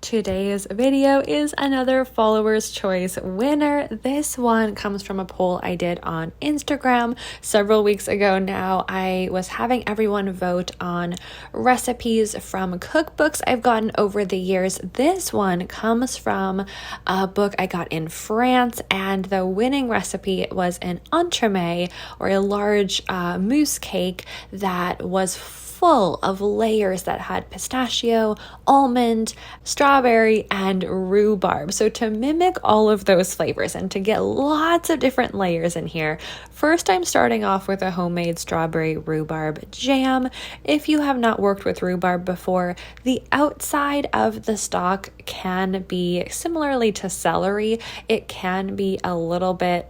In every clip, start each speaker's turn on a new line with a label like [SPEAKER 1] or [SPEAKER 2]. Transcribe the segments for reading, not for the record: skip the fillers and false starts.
[SPEAKER 1] Today's video is another follower's choice winner. This one comes from a poll I did on Instagram several weeks ago now. I was having everyone vote on recipes from cookbooks I've gotten over the years. This one comes from a book I got in France, and the winning recipe was an entremet, or a large mousse cake that was full of layers that had pistachio, almond, strawberry, and rhubarb. So to mimic all of those flavors and to get lots of different layers in here, first I'm starting off with a homemade strawberry rhubarb jam. If you have not worked with rhubarb before, the outside of the stalk can be, similarly to celery, it can be a little bit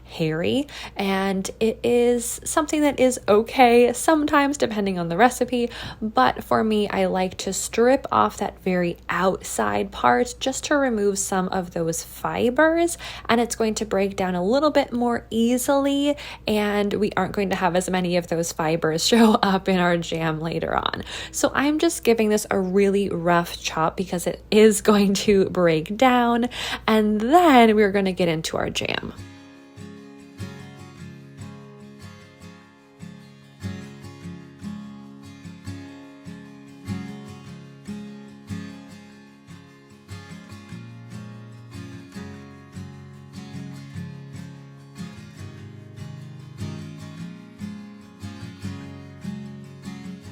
[SPEAKER 1] hairy, and it is something that is okay sometimes depending on the recipe, but for me, I like to strip off that very outside part just to remove some of those fibers, and it's going to break down a little bit more easily, and we aren't going to have as many of those fibers show up in our jam later on. So I'm just giving this a really rough chop because it is going to break down, and then we're going to get into our jam.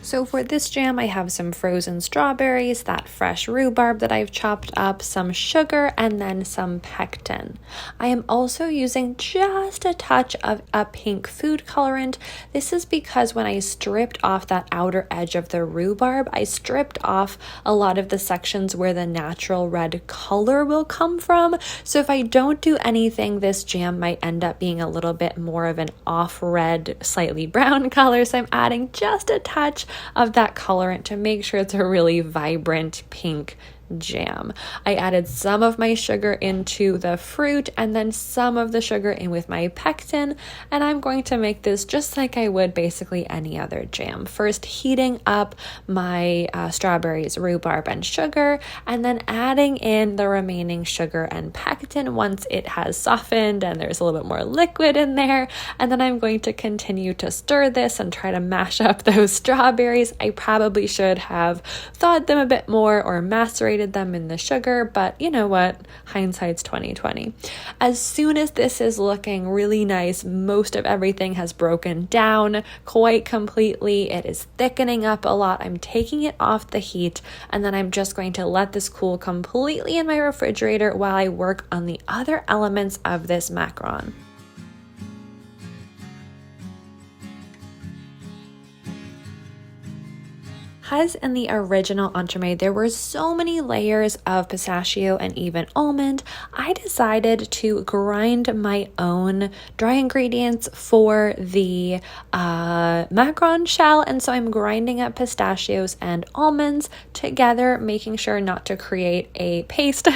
[SPEAKER 1] So for this jam, I have some frozen strawberries, that fresh rhubarb that I've chopped up, some sugar, and then some pectin. I am also using just a touch of a pink food colorant. This is because when I stripped off that outer edge of the rhubarb, I stripped off a lot of the sections where the natural red color will come from. So if I don't do anything, this jam might end up being a little bit more of an off red, slightly brown color. So I'm adding just a touch of that colorant to make sure it's a really vibrant pink jam. I added some of my sugar into the fruit and then some of the sugar in with my pectin, and I'm going to make this just like I would basically any other jam. First heating up my strawberries, rhubarb, and sugar, and then adding in the remaining sugar and pectin once it has softened and there's a little bit more liquid in there, and then I'm going to continue to stir this and try to mash up those strawberries. I probably should have thawed them a bit more or macerated them in the sugar, but you know what? Hindsight's 2020. As soon as this is looking really nice, most of everything has broken down quite completely. It is thickening up a lot. I'm taking it off the heat, and then I'm just going to let this cool completely in my refrigerator while I work on the other elements of this macaron. As in the original entremet, there were so many layers of pistachio and even almond. I decided to grind my own dry ingredients for the macaron shell, and so I'm grinding up pistachios and almonds together, making sure not to create a paste.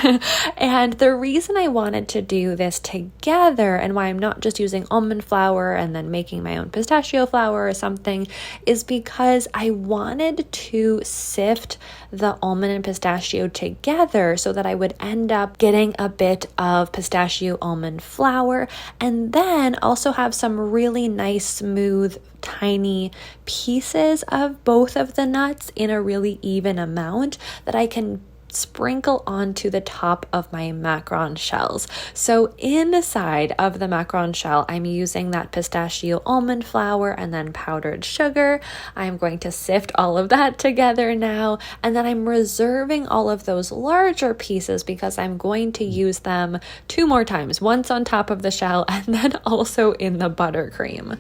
[SPEAKER 1] And the reason I wanted to do this together and why I'm not just using almond flour and then making my own pistachio flour or something is because I wanted to sift the almond and pistachio together so that I would end up getting a bit of pistachio almond flour, and then also have some really nice smooth tiny pieces of both of the nuts in a really even amount that I can sprinkle onto the top of my macaron shells. So inside of the macaron shell, I'm using that pistachio almond flour and then powdered sugar. I'm going to sift all of that together now, and then I'm reserving all of those larger pieces because I'm going to use them 2 more times, once on top of the shell and then also in the buttercream.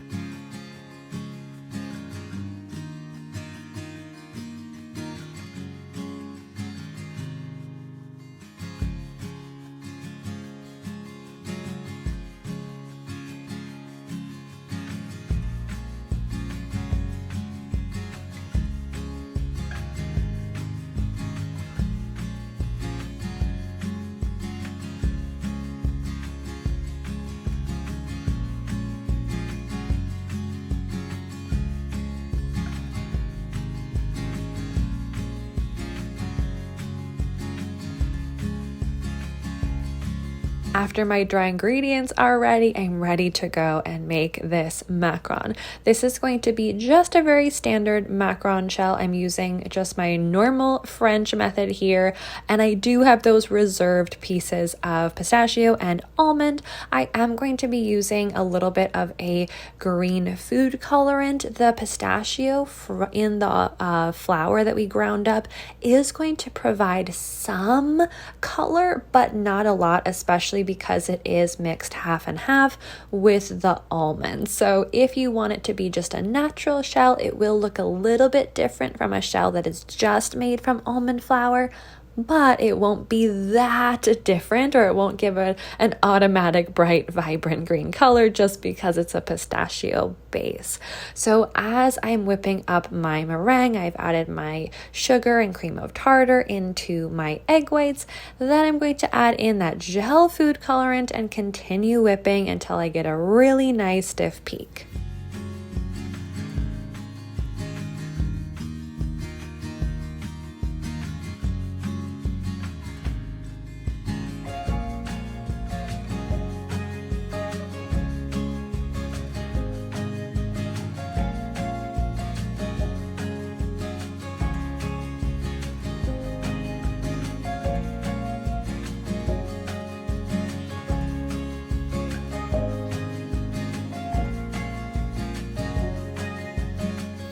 [SPEAKER 1] After my dry ingredients are ready, I'm ready to go and make this macaron. This is going to be just a very standard macaron shell. I'm using just my normal French method here, and I do have those reserved pieces of pistachio and almond. I am going to be using a little bit of a green food colorant. The pistachio in the flour that we ground up is going to provide some color, but not a lot, especially because it is mixed half and half with the almonds. So if you want it to be just a natural shell, it will look a little bit different from a shell that is just made from almond flour, but it won't be that different, or it won't give an automatic bright, vibrant green color just because it's a pistachio base. So as I'm whipping up my meringue, I've added my sugar and cream of tartar into my egg whites. Then I'm going to add in that gel food colorant and continue whipping until I get a really nice stiff peak.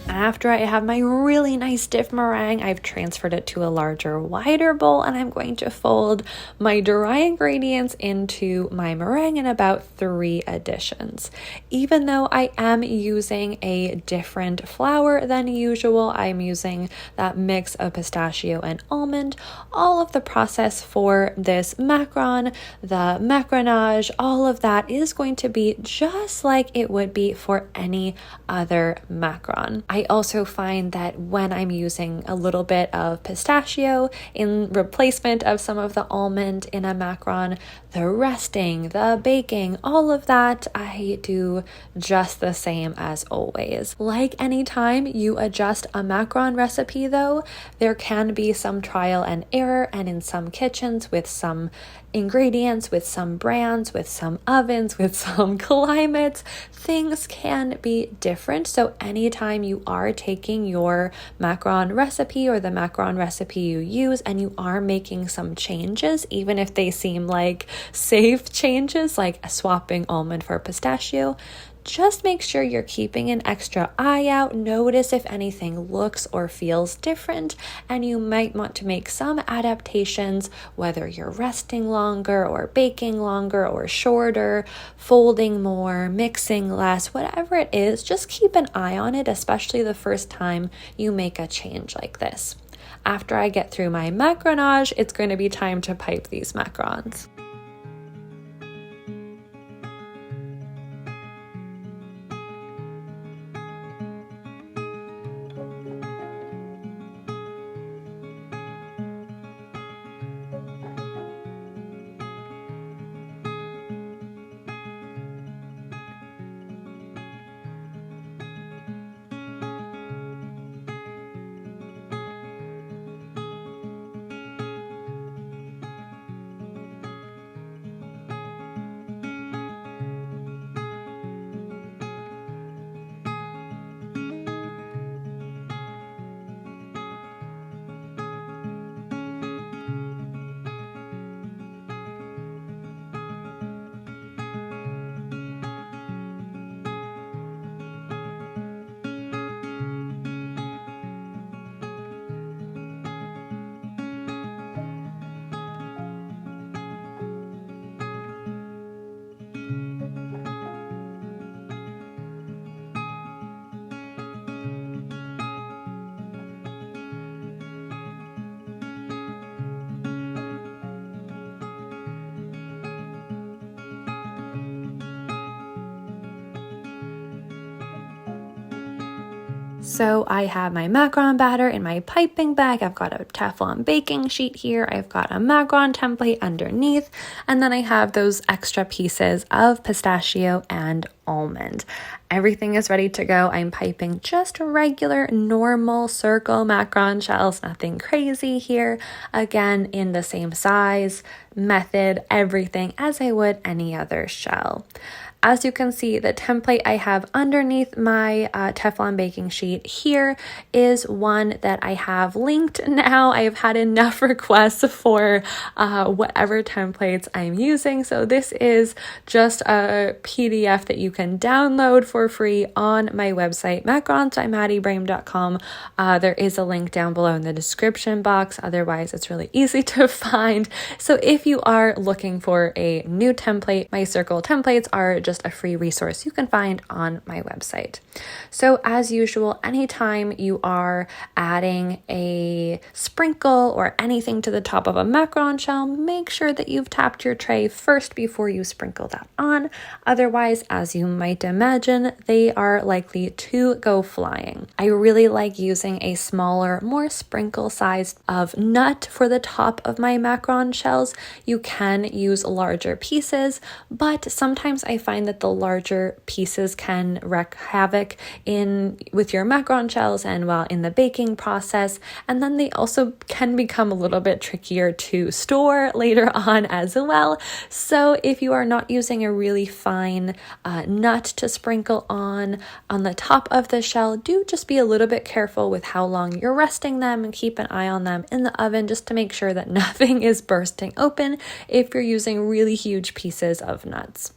[SPEAKER 1] After I have my really nice stiff meringue, I've transferred it to a larger, wider bowl, and I'm going to fold my dry ingredients into my meringue in about 3 additions. Even though I am using a different flour than usual, I'm using that mix of pistachio and almond. All of the process for this macaron, the macaronage, all of that is going to be just like it would be for any other macaron. I also find that when I'm using a little bit of pistachio in replacement of some of the almond in a macaron, the resting, the baking, all of that, I do just the same as always. Like anytime you adjust a macaron recipe though, there can be some trial and error, and in some kitchens with some ingredients, with some brands, with some ovens, with some climates, things can be different. So anytime you are taking your macaron recipe or the macaron recipe you use and you are making some changes, even if they seem like safe changes, like swapping almond for pistachio, just make sure you're keeping an extra eye out. Notice if anything looks or feels different, and you might want to make some adaptations, whether you're resting longer or baking longer or shorter, folding more, mixing less, whatever it is, just keep an eye on it, especially the first time you make a change like this. After I get through my macaronage, it's going to be time to pipe these macarons. So I have my macaron batter in my piping bag. I've got a Teflon baking sheet here. I've got a macaron template underneath. And then I have those extra pieces of pistachio and almond. Everything is ready to go. I'm piping just regular, normal circle macaron shells, nothing crazy here. Again, in the same size, method, everything as I would any other shell. As you can see, the template I have underneath my Teflon baking sheet here is one that I have linked now. I've had enough requests for whatever templates I'm using. So this is just a PDF that you can download for free on my website, macarons.maddiebrame.com. There is a link down below in the description box. Otherwise, it's really easy to find. So if you are looking for a new template, my circle templates are just a free resource you can find on my website. So as usual, anytime you are adding a sprinkle or anything to the top of a macaron shell, make sure that you've tapped your tray first before you sprinkle that on. Otherwise, as you might imagine, they are likely to go flying. I really like using a smaller, more sprinkle size of nut for the top of my macaron shells. You can use larger pieces, but sometimes I find that the larger pieces can wreak havoc with your macaron shells and while in the baking process, and then they also can become a little bit trickier to store later on as well. So if you are not using a really fine nut to sprinkle on the top of the shell, do just be a little bit careful with how long you're resting them and keep an eye on them in the oven just to make sure that nothing is bursting open if you're using really huge pieces of nuts.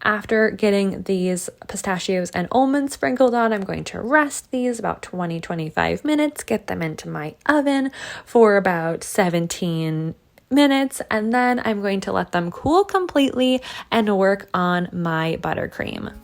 [SPEAKER 1] After getting these pistachios and almonds sprinkled on, I'm going to rest these about 20-25 minutes, get them into my oven for about 17 minutes, and then I'm going to let them cool completely and work on my buttercream.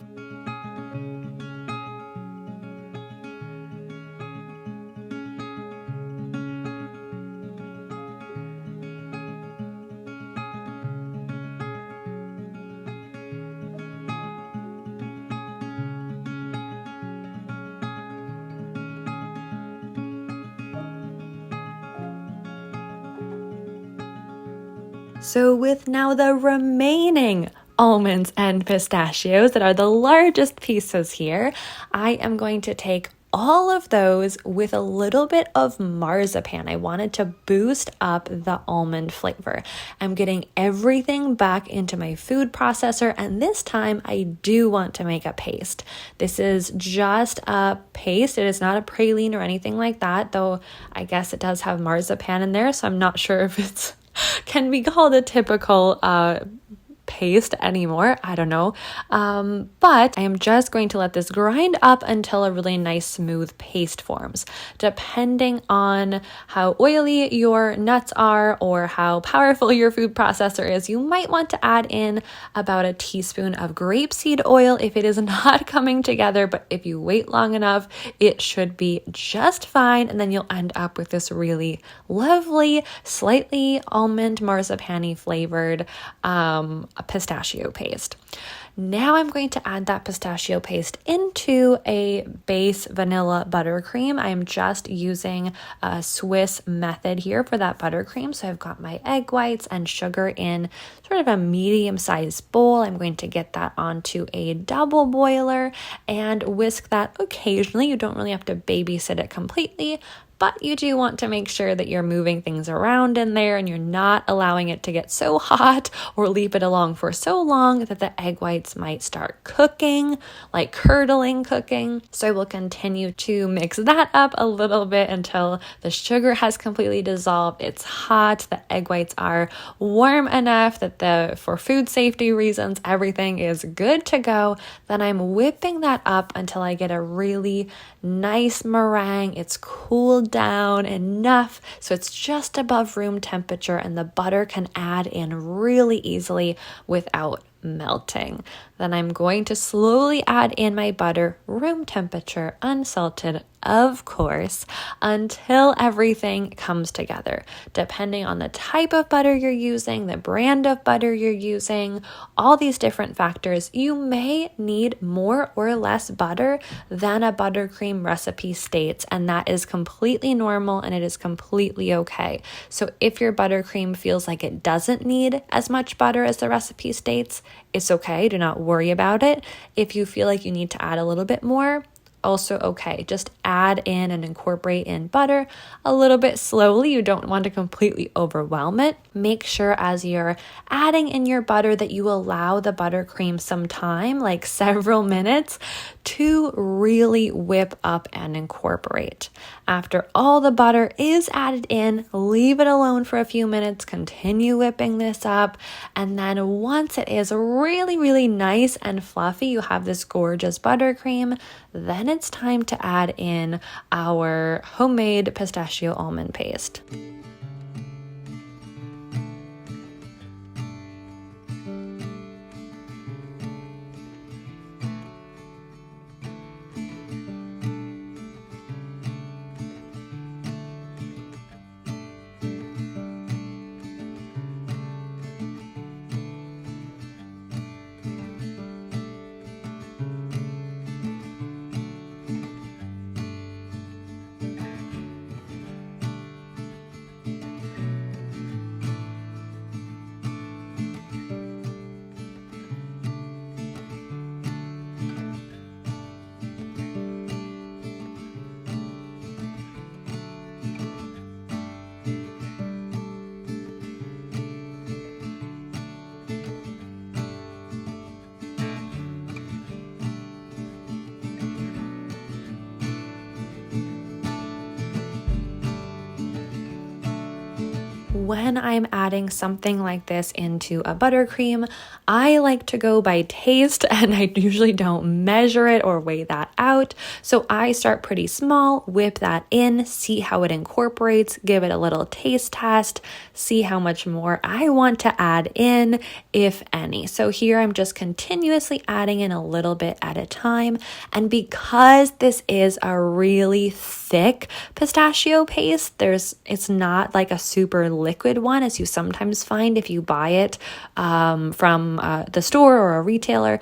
[SPEAKER 1] So with now the remaining almonds and pistachios that are the largest pieces here, I am going to take all of those with a little bit of marzipan. I wanted to boost up the almond flavor. I'm getting everything back into my food processor, and this time I do want to make a paste. This is just a paste. It is not a praline or anything like that, though I guess it does have marzipan in there, so I'm not sure if it's can be called a typical paste anymore. I don't know. But I am just going to let this grind up until a really nice smooth paste forms. Depending on how oily your nuts are or how powerful your food processor is, you might want to add in about a teaspoon of grapeseed oil if it is not coming together, but if you wait long enough, it should be just fine, and then you'll end up with this really lovely, slightly almond marzipan-y flavored a pistachio paste. Now I'm going to add that pistachio paste into a base vanilla buttercream. I'm just using a Swiss method here for that buttercream. So I've got my egg whites and sugar in sort of a medium-sized bowl. I'm going to get that onto a double boiler and whisk that occasionally. You don't really have to babysit it completely, but you do want to make sure that you're moving things around in there and you're not allowing it to get so hot or leave it along for so long that the egg whites might start cooking, like curdling cooking. So I will continue to mix that up a little bit until the sugar has completely dissolved. It's hot. The egg whites are warm enough that for food safety reasons, everything is good to go. Then I'm whipping that up until I get a really nice meringue. It's cooled down enough so it's just above room temperature and the butter can add in really easily without melting. Then I'm going to slowly add in my butter, room temperature, unsalted, of course, until everything comes together. Depending on the type of butter you're using, the brand of butter you're using, all these different factors, you may need more or less butter than a buttercream recipe states, and that is completely normal and it is completely okay. So if your buttercream feels like it doesn't need as much butter as the recipe states, it's okay. Do not worry about it. If you feel like you need to add a little bit more, also okay. Just add in and incorporate in butter a little bit slowly. You don't want to completely overwhelm it. Make sure as you're adding in your butter that you allow the buttercream some time, like several minutes, to really whip up and incorporate. After all the butter is added in, leave it alone for a few minutes, continue whipping this up, and then once it is really, really nice and fluffy, you have this gorgeous buttercream, then it's time to add in our homemade pistachio almond paste. When I'm adding something like this into a buttercream, I like to go by taste and I usually don't measure it or weigh that out. So I start pretty small, whip that in, see how it incorporates, give it a little taste test, see how much more I want to add in, if any. So here I'm just continuously adding in a little bit at a time. And because this is a really thick pistachio paste, it's not like a super liquid one as you sometimes find if you buy it from the store or a retailer.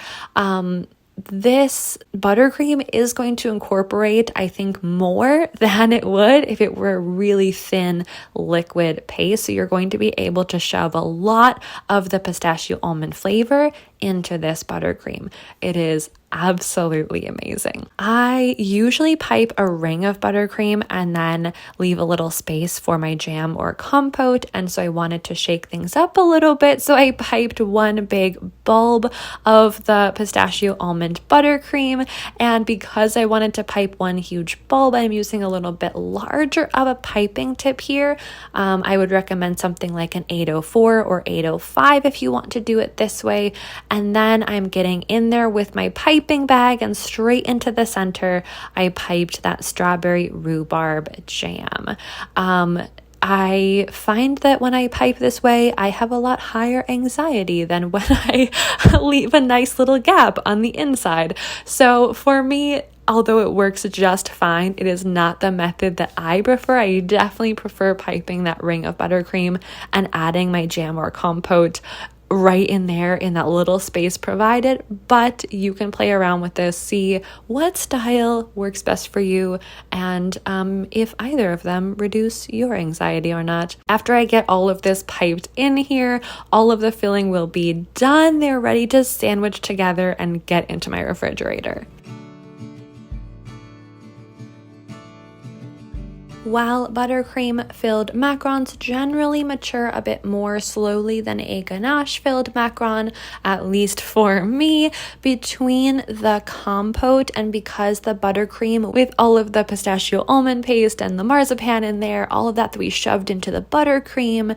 [SPEAKER 1] This buttercream is going to incorporate, I think, more than it would if it were a really thin liquid paste. So you're going to be able to shove a lot of the pistachio almond flavor into this buttercream. It is absolutely amazing. I usually pipe a ring of buttercream and then leave a little space for my jam or compote, and so I wanted to shake things up a little bit, so I piped one big bulb of the pistachio almond buttercream, and because I wanted to pipe one huge bulb, I'm using a little bit larger of a piping tip here. I would recommend something like an 804 or 805 if you want to do it this way, and then I'm getting in there with my piping bag and straight into the center, I piped that strawberry rhubarb jam. I find that when I pipe this way, I have a lot higher anxiety than when I leave a nice little gap on the inside. So for me, although it works just fine, it is not the method that I prefer. I definitely prefer piping that ring of buttercream and adding my jam or compote right in there in that little space provided, but you can play around with this, see what style works best for you, and if either of them reduce your anxiety or not. After I get all of this piped in here, all of the filling will be done. They're ready to sandwich together and get into my refrigerator. While buttercream-filled macarons generally mature a bit more slowly than a ganache-filled macaron, at least for me, between the compote and because the buttercream with all of the pistachio almond paste and the marzipan in there, all of that we shoved into the buttercream,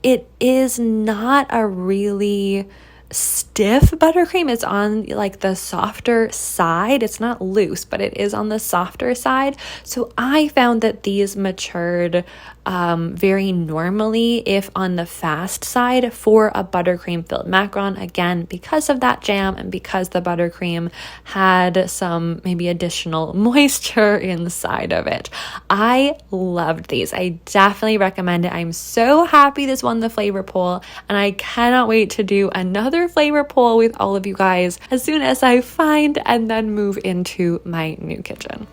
[SPEAKER 1] it is not a really stiff stiff buttercream. It's on like the softer side. It's not loose, but it is on the softer side. So I found that these matured very normally, if on the fast side, for a buttercream filled macaron. Again, because of that jam and because the buttercream had some maybe additional moisture inside of it. I loved these. I definitely recommend it. I'm so happy this won the flavor poll, and I cannot wait to do another flavor poll with all of you guys as soon as I find and then move into my new kitchen.